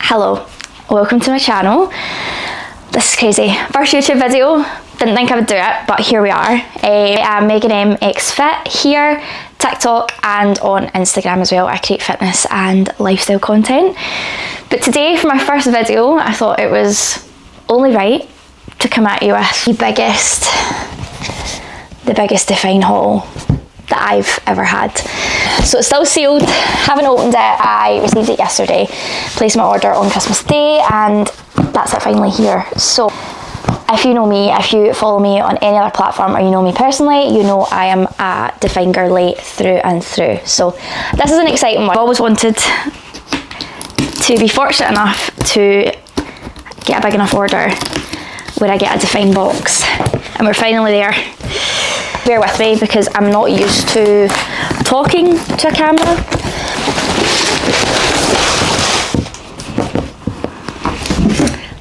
Hello, welcome to my channel. This is crazy. First YouTube video, didn't think I would do it, but here we are. I am Megan M X Fit here, TikTok and on Instagram as well. I create fitness and lifestyle content. But today for my first video, I thought it was only right to come at you with the biggest DFYNE haul that I've ever had. So it's still sealed, haven't opened it. I received it yesterday, placed my order on Christmas Day, and that's it finally here. So if you know me, if you follow me on any other platform or you know me personally, you know I am a DFYNE girly through and through. So this is an exciting one. I've always wanted to be fortunate enough to get a big enough order where I get a DFYNE box, and we're finally there. Bear with me because I'm not used to talking to a camera.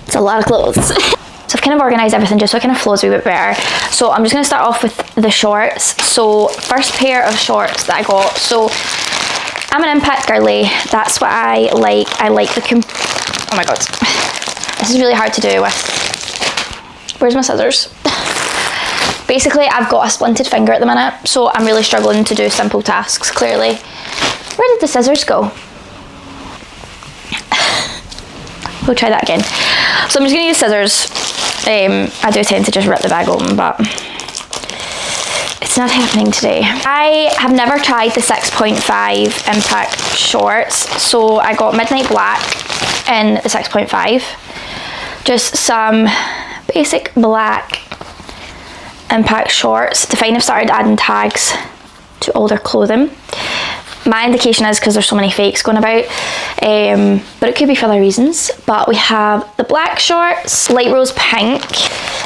It's a lot of clothes. So I've kind of organised everything just so it kind of flows a wee bit better. So I'm just going to start off with the shorts. So first pair of shorts that I got. So I'm an impact girly. That's what I like. I like the oh my god. This is really hard to do with. Where's my scissors? Basically, I've got a splinted finger at the minute, so I'm really struggling to do simple tasks, clearly. Where did the scissors go? We'll try that again. So I'm just going to use scissors. I do tend to just rip the bag open, but it's not happening today. I have never tried the 6.5 impact shorts, so I got Midnight Black in the 6.5. Just some basic black impact shorts. DFYNE have started adding tags to all their clothing. My indication is because there's so many fakes going about, but it could be for other reasons. But we have the black shorts, light rose pink.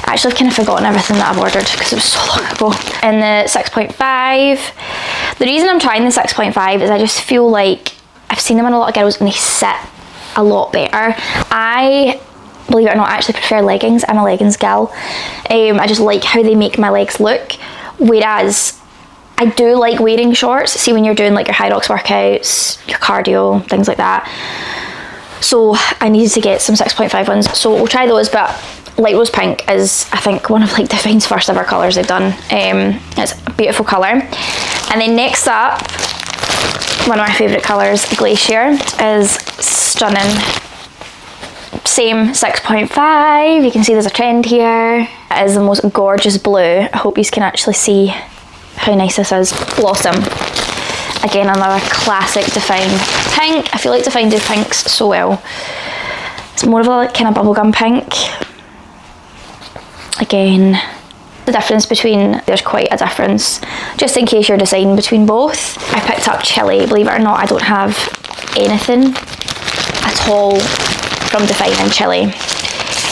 Actually, I've kind of forgotten everything that I've ordered because it was so long ago. And the 6.5. The reason I'm trying the 6.5 is I just feel like I've seen them on a lot of girls and they sit a lot better. I, believe it or not, I actually prefer leggings. I'm a leggings gal. I just like how they make my legs look. Whereas I do like wearing shorts. See, when you're doing like your high rocks workouts, your cardio, things like that. So I needed to get some 6.5 ones. So we'll try those, but light rose pink is, I think, one of like DFYNE's first ever colours they've done. It's a beautiful colour. And then next up, one of my favourite colours, Glacier, is stunning. Same 6.5, you can see there's a trend here. It is the most gorgeous blue. I hope you can actually see how nice this is. Blossom. Again, another classic DFYNE pink. I feel like DFYNE do pinks so well. It's more of a like, kind of bubblegum pink. Again, the difference between, there's quite a difference. Just in case you're deciding between both. I picked up Chili. Believe it or not, I don't have anything at all from DFYNE and Chili,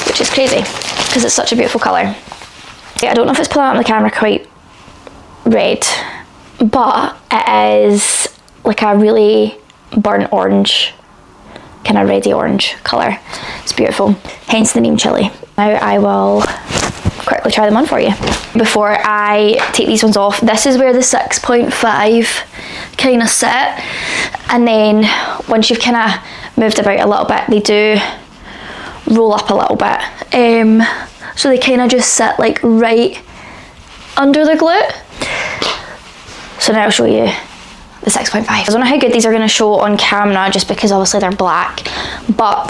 which is crazy because it's such a beautiful colour. I don't know if it's pulling out on the camera quite red, but it is like a really burnt orange, kind of reddy orange colour. It's beautiful, hence the name Chili. Now I will quickly try them on for you. Before I take these ones off, this is where the 6.5 kind of sit, and then once you've kind of moved about a little bit, they do roll up a little bit. So they kind of just sit like right under the glute. So now I'll show you the 6.5. I don't know how good these are going to show on camera just because obviously they're black, but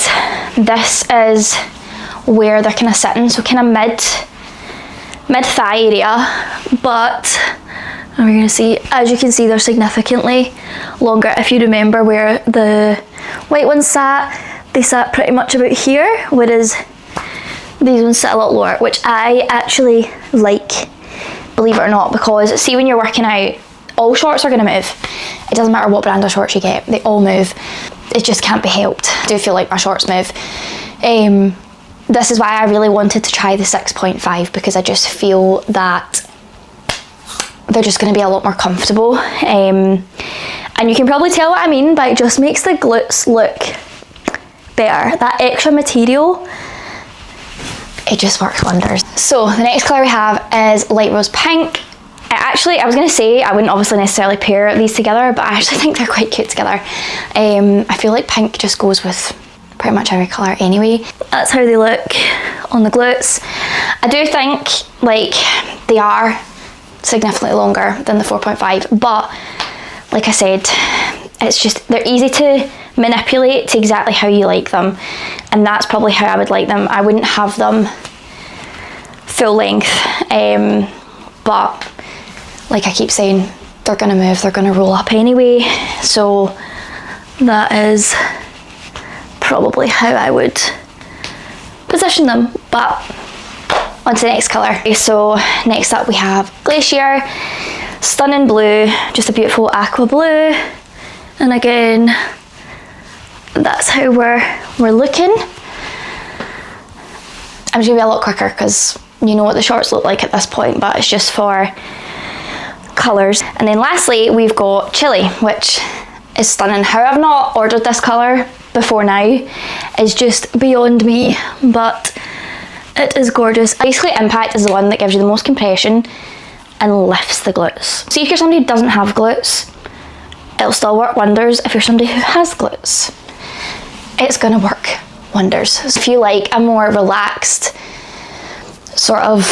this is where they're kind of sitting, so kind of mid thigh area, but we're going to see, as you can see, they're significantly longer. If you remember where the white ones sat, they sat pretty much about here, whereas these ones sit a lot lower, which I actually like, believe it or not, because see, when you're working out, all shorts are going to move. It doesn't matter what brand of shorts you get, they all move. It just can't be helped. I do feel like my shorts move. This is why I really wanted to try the 6.5, because I just feel that they're just going to be a lot more comfortable. And you can probably tell what I mean, but it just makes the glutes look better. That extra material, it just works wonders. So the next colour we have is light rose pink. I was going to say I wouldn't obviously necessarily pair these together, but I actually think they're quite cute together. I feel like pink just goes with pretty much every colour anyway. That's how they look on the glutes. I do think like they are significantly longer than the 4.5, but like I said, it's just, they're easy to manipulate to exactly how you like them, and that's probably how I would like them. I wouldn't have them full length, but like I keep saying, they're gonna move, they're gonna roll up anyway, so that is probably how I would position them. But on to the next colour. Okay, so next up we have Glacier, stunning blue, just a beautiful aqua blue, and again, that's how we're looking. I'm just gonna be a lot quicker because you know what the shorts look like at this point, but it's just for colours. And then lastly, we've got Chili, which is stunning. How I've not ordered this colour before now is just beyond me, but it is gorgeous. Basically, Impact is the one that gives you the most compression and lifts the glutes. So if you're somebody who doesn't have glutes, it'll still work wonders. If you're somebody who has glutes, it's gonna work wonders. So if you like a more relaxed sort of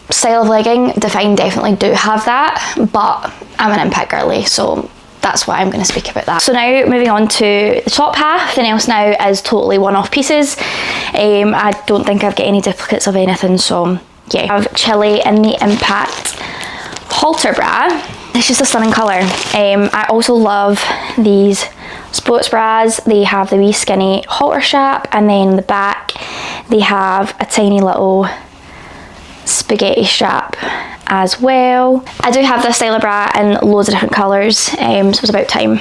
style of legging, DFYNE definitely do have that, but I'm an Impact girly, so that's why I'm going to speak about that. So now moving on to the top half, the else now is totally one-off pieces. I don't think I've got any duplicates of anything, so yeah. I have Chili in the Impact halter bra. It's just a stunning colour. I also love these sports bras. They have the wee skinny halter strap, and then in the back they have a tiny little spaghetti strap as well. I do have this style of bra in loads of different colours, so it's about time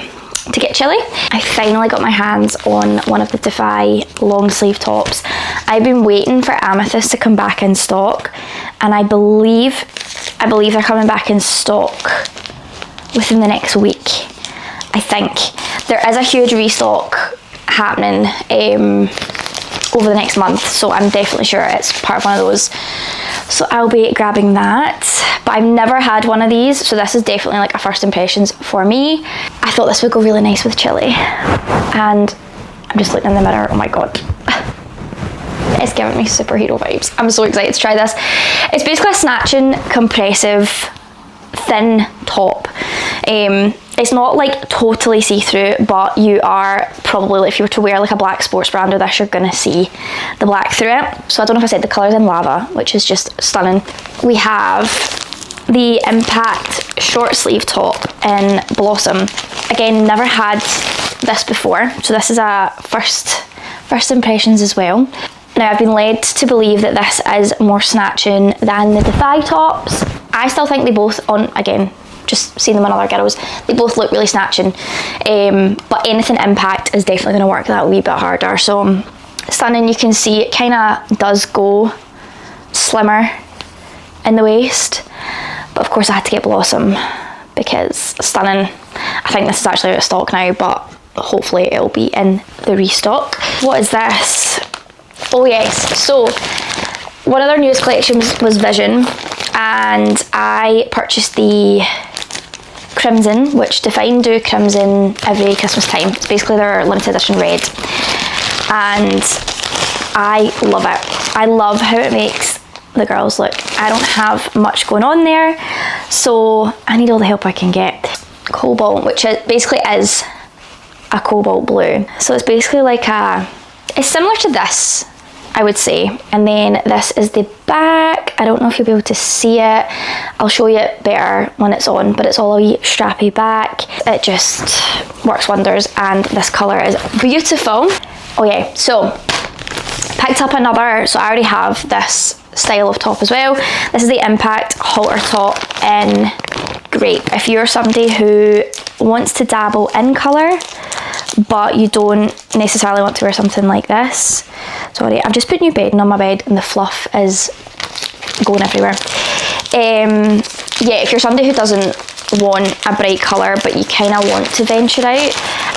to get Chili. I finally got my hands on one of the DFYNE long sleeve tops. I've been waiting for Amethyst to come back in stock, and I believe they're coming back in stock within the next week. I think there is a huge restock happening over the next month, so I'm definitely sure it's part of one of those. So I'll be grabbing that, but I've never had one of these, so this is definitely like a first impressions for me. I thought this would go really nice with Chili, and I'm just looking in the mirror, oh my god. It's giving me superhero vibes. I'm so excited to try this. It's basically a snatching, compressive, thin top. It's not like totally see-through, but you are probably, if you were to wear like a black sports bra under this, you're gonna see the black through it. So I don't know if I said the colour's in Lava, which is just stunning. We have the Impact short sleeve top in Blossom. Again, never had this before, so this is a first impressions as well. Now I've been led to believe that this is more snatching than the DFYNE tops. I still think they both, again, just seeing them on other girls, they both look really snatching, but anything Impact is definitely going to work that wee bit harder. So stunning. You can see it kind of does go slimmer in the waist, but of course I had to get Blossom because stunning. I think this is actually out of stock now, but hopefully it'll be in the restock. What is this? Oh yes, so one of their newest collections was Vision, and I purchased the Crimson, which DFYNE do Crimson every Christmas time. It's basically their limited edition red, and I love it. I love how it makes the girls look. I don't have much going on there, so I need all the help I can get. Cobalt, which basically is a cobalt blue. So it's basically like it's similar to this, I would say. And then this is the back. I don't know if you'll be able to see it. I'll show you it better when it's on, but it's all a wee strappy back. It just works wonders, and this colour is beautiful. Oh yeah, so picked up another, so I already have this style of top as well. This is the Impact halter top in Grape. If you're somebody who wants to dabble in colour, but you don't necessarily want to wear something like this. Sorry, I've just put new bedding on my bed and the fluff is going everywhere. Yeah, if you're somebody who doesn't want a bright colour but you kind of want to venture out,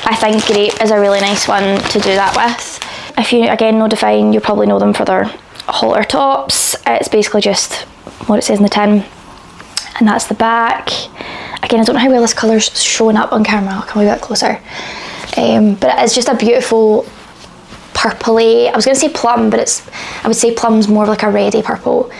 I think Grape is a really nice one to do that with. If you, again, know DFYNE, you probably know them for their halter tops. It's basically just what it says in the tin, and that's the back. Again, I don't know how well this colour's showing up on camera. I'll come a bit closer. But it is just a beautiful purpley, I was going to say plum, but I would say plum's more of like a reddy purple.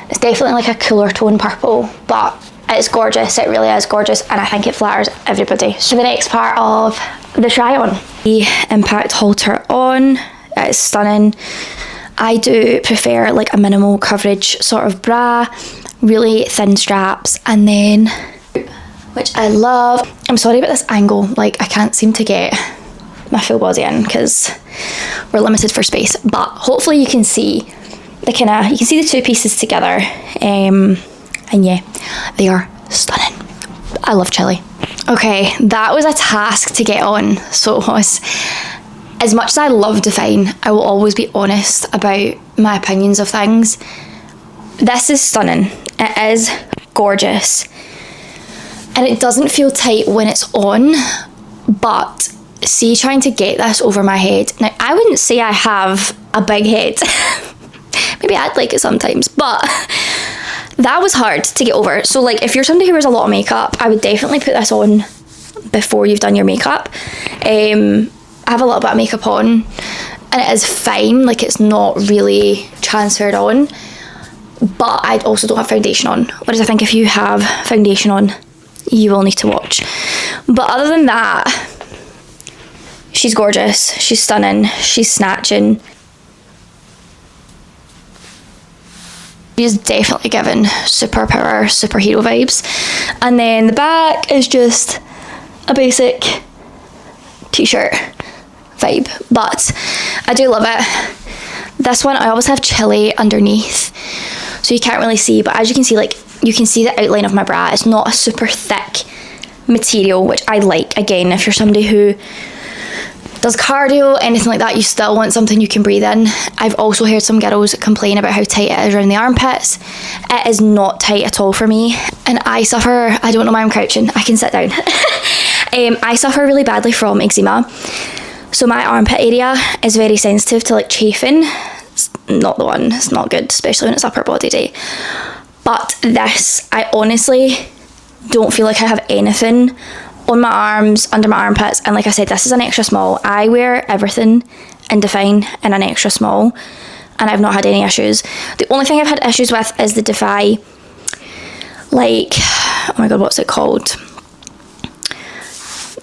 It's definitely like a cooler tone purple, but it's gorgeous. It really is gorgeous, and I think it flatters everybody. So the next part of the try on, the impact halter on. It's stunning. I do prefer like a minimal coverage sort of bra, really thin straps, and then, which I love. I'm sorry about this angle, like I can't seem to get my full body in because we're limited for space, but hopefully you can see the you can see the two pieces together, and yeah, they are stunning. I love chili. Okay, that was a task to get on, so it was. As much as I love DFYNE, I will always be honest about my opinions of things. This is stunning. It is gorgeous. And it doesn't feel tight when it's on, but see, trying to get this over my head. Now, I wouldn't say I have a big head. Maybe I'd like it sometimes, but that was hard to get over. So like, if you're somebody who wears a lot of makeup, I would definitely put this on before you've done your makeup. I have a little bit of makeup on, and it is fine, like it's not really transferred on, but I also don't have foundation on, whereas I think if you have foundation on, you will need to watch. But other than that, she's gorgeous, she's stunning, she's snatching. She's definitely given superpower, superhero vibes. And then the back is just a basic t-shirt vibe, but I do love it. This one, I always have chili underneath, so you can't really see, but as you can see, like, you can see the outline of my bra. It's not a super thick material, which I like. Again, if you're somebody who does cardio, anything like that, you still want something you can breathe in. I've also heard some girls complain about how tight it is around the armpits. It is not tight at all for me, and I suffer, I don't know why I'm crouching, I can sit down. I suffer really badly from eczema. So my armpit area is very sensitive to like chafing. It's not the one, it's not good, especially when it's upper body day. But this, I honestly don't feel like I have anything on my arms, under my armpits, and like I said, this is an extra small. I wear everything in DFYNE in an extra small, and I've not had any issues. The only thing I've had issues with is the DFYNE, like, oh my god, what's it called?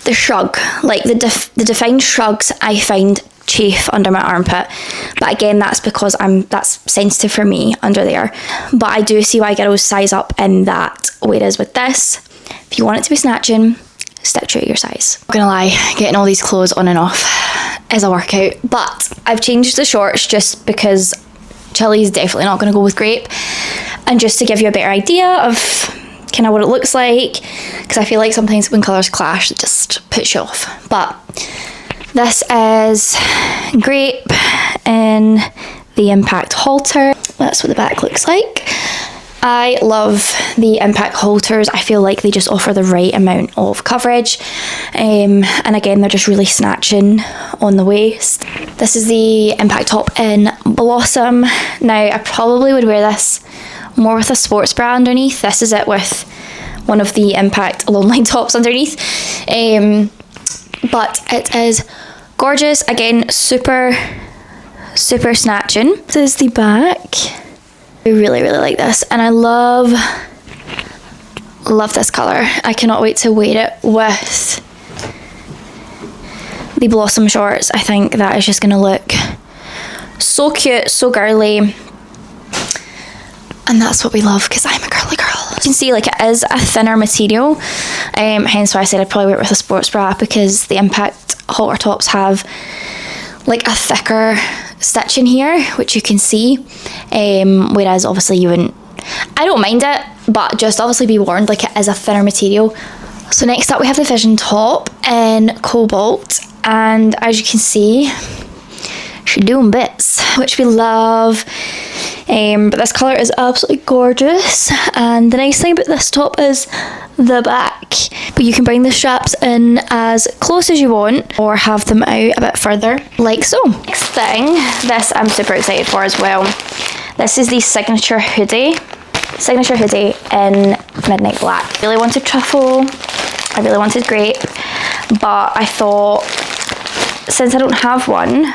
The shrug, like the DFYNE shrugs, I find chafe under my armpit, but again, that's because that's sensitive for me under there. But I do see why girls size up in that, whereas with this, if you want it to be snatching, stick true to your size. Not gonna lie, getting all these clothes on and off is a workout, but I've changed the shorts just because chili is definitely not gonna go with grape, and just to give you a better idea of kind of what it looks like, because I feel like sometimes when colours clash, it just puts you off. But this is grape in the impact halter. That's what the back looks like. I love the impact halters. I feel like they just offer the right amount of coverage, and again, they're just really snatching on the waist. This is the impact top in Blossom. Now, I probably would wear this more with a sports bra underneath. This is it with one of the impact long line tops underneath, but it is gorgeous. Again, super snatching. This is the back. I really like this, and I love this colour. I cannot wait to wear it with the Blossom shorts. I think that is just going to look so cute, so girly. And that's what we love, because I'm a girly girl. You can see, like, it is a thinner material, hence why I said I'd probably wear it with a sports bra, because the impact halter tops have like a thicker stitch in here, which you can see, whereas obviously you wouldn't. I don't mind it, but just obviously be warned, like, it is a thinner material. So next up we have the Vision top in Cobalt, and as you can see, she's doing bits, which we love. But this colour is absolutely gorgeous, and the nice thing about this top is the back, but you can bring the straps in as close as you want or have them out a bit further, like so. Next thing, this I'm super excited for as well. This is the signature hoodie in Midnight Black. I really wanted truffle, I really wanted grape, but I thought, since I don't have one,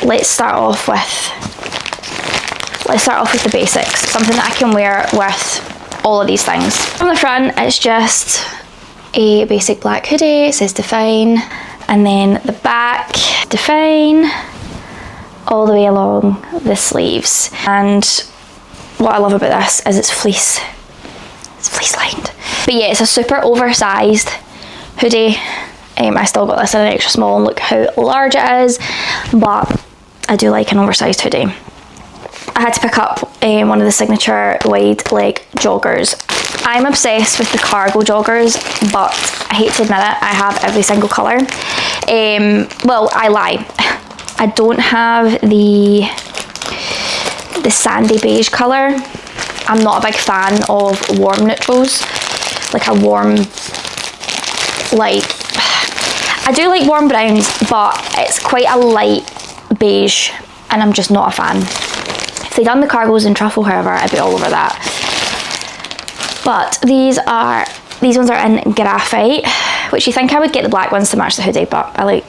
let's start off with the basics, something that I can wear with all of these things. From the front, it's just a basic black hoodie. It says DFYNE, and then the back, DFYNE, all the way along the sleeves. And what I love about this is it's fleece lined. But yeah, it's a super oversized hoodie. I still got this in an extra small, and look how large it is, but I do like an oversized hoodie. I had to pick up one of the signature wide leg joggers. I'm obsessed with the cargo joggers, but I hate to admit it, I have every single colour. Well, I lie. I don't have the sandy beige colour. I'm not a big fan of warm neutrals. Like a warm, like, I do like warm browns, but it's quite a light beige, and I'm just not a fan. If they'd done the cargos in truffle, however, I'd be all over that. But these ones are in graphite, which you think I would get the black ones to match the hoodie, but I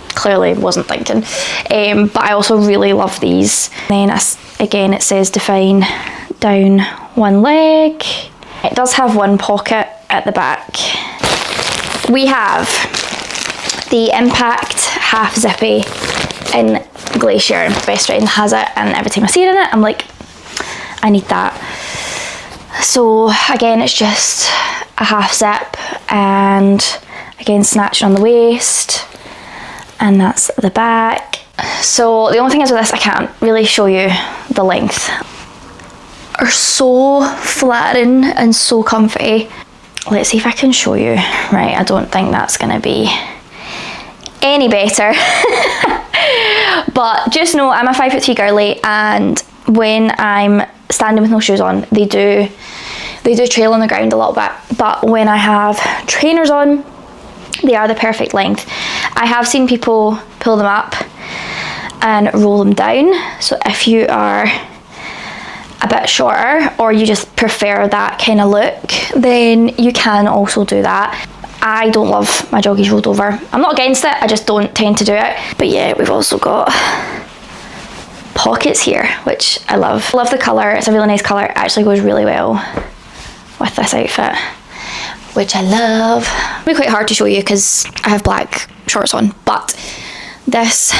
clearly wasn't thinking. But I also really love these. And then again, it says DFYNE down one leg. It does have one pocket at the back. We have the Impact half zippy in Glacier. Best friend has it, and every time I see it in it, I'm like, I need that. So again, it's just a half zip, and again, snatching on the waist, and that's the back. So the only thing is with this, I can't really show you the length. Are so flattering and so comfy. Let's see if I can show you. Right, I don't think that's gonna be any better. But just know I'm a 5'3" girly, and when I'm standing with no shoes on, they do trail on the ground a little bit. But when I have trainers on, they are the perfect length. I have seen people pull them up and roll them down. So if you are a bit shorter, or you just prefer that kind of look, then you can also do that. I don't love my joggies rolled over. I'm not against it, I just don't tend to do it. But yeah, we've also got pockets here, which I love. I love the colour, it's a really nice colour. It actually goes really well with this outfit, which I love. It'll be quite hard to show you because I have black shorts on, but this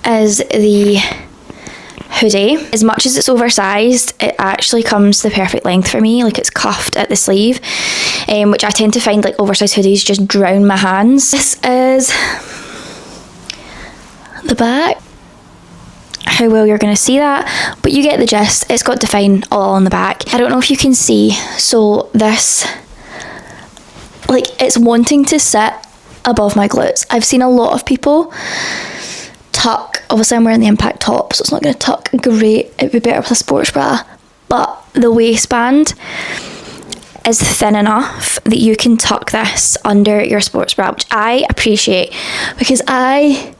is the hoodie. As much as it's oversized, it actually comes the perfect length for me. Like, it's cuffed at the sleeve, which I tend to find like oversized hoodies just drown my hands. This is the back. How well you're going to see that, but you get the gist. It's got DFYNE all on the back. I don't know if you can see, so this, like, it's wanting to sit above my glutes. I've seen a lot of people tuck, obviously I'm wearing the Impact top, so it's not going to tuck great. It would be better with a sports bra, but the waistband is thin enough that you can tuck this under your sports bra, which I appreciate, because I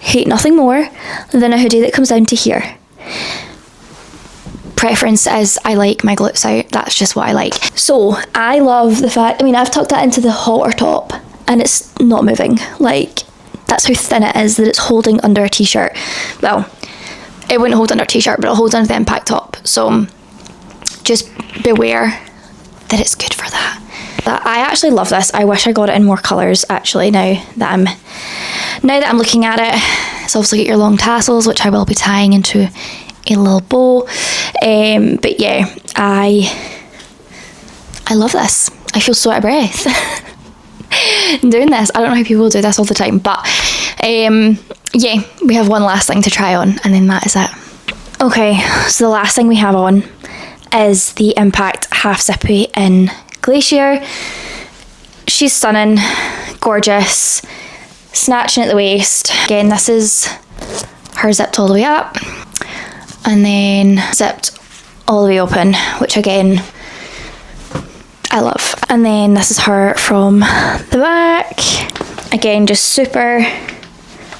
hate nothing more than a hoodie that comes down to here. Preference is I like my glutes out, that's just what I like. So I love the fact, I mean, I've tucked that into the halter top and it's not moving. Like, that's how thin it is, that it's holding under a t-shirt. Well, it wouldn't hold under a t-shirt, but it'll hold under the Impact top. So just beware that it's good for that. But I actually love this. I wish I got it in more colours actually, now that I'm looking at it. It's obviously got your long tassels, which I will be tying into a little bow. But yeah, I love this. I feel so out of breath doing this. I don't know how people do this all the time, but yeah, we have one last thing to try on, and then that is it. Okay, so the last thing we have on is the Impact half zippy in Glacier. She's stunning, gorgeous, snatching at the waist. Again, this is her zipped all the way up and then zipped all the way open, which again I love. And then this is her from the back. Again, just super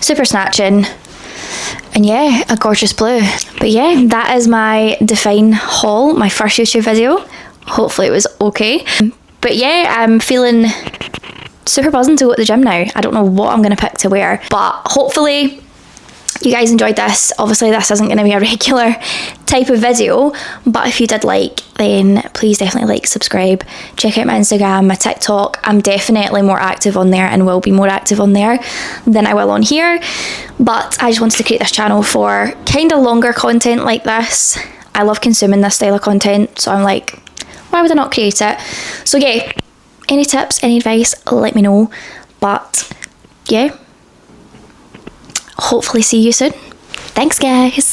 snatching. And yeah, a gorgeous blue. But yeah, that is my DFYNE haul, my first YouTube video. Hopefully it was okay. But yeah, I'm feeling super buzzing to go to the gym now. I don't know what I'm going to pick to wear, but hopefully you guys enjoyed this. Obviously this isn't going to be a regular type of video, but if you did like, then please definitely like, subscribe, check out my Instagram, my TikTok. I'm definitely more active on there and will be more active on there than I will on here, but I just wanted to create this channel for kind of longer content like this. I love consuming this style of content, so I'm like, why would I not create it? So yeah, any tips, any advice, let me know. But yeah, hopefully see you soon. Thanks guys.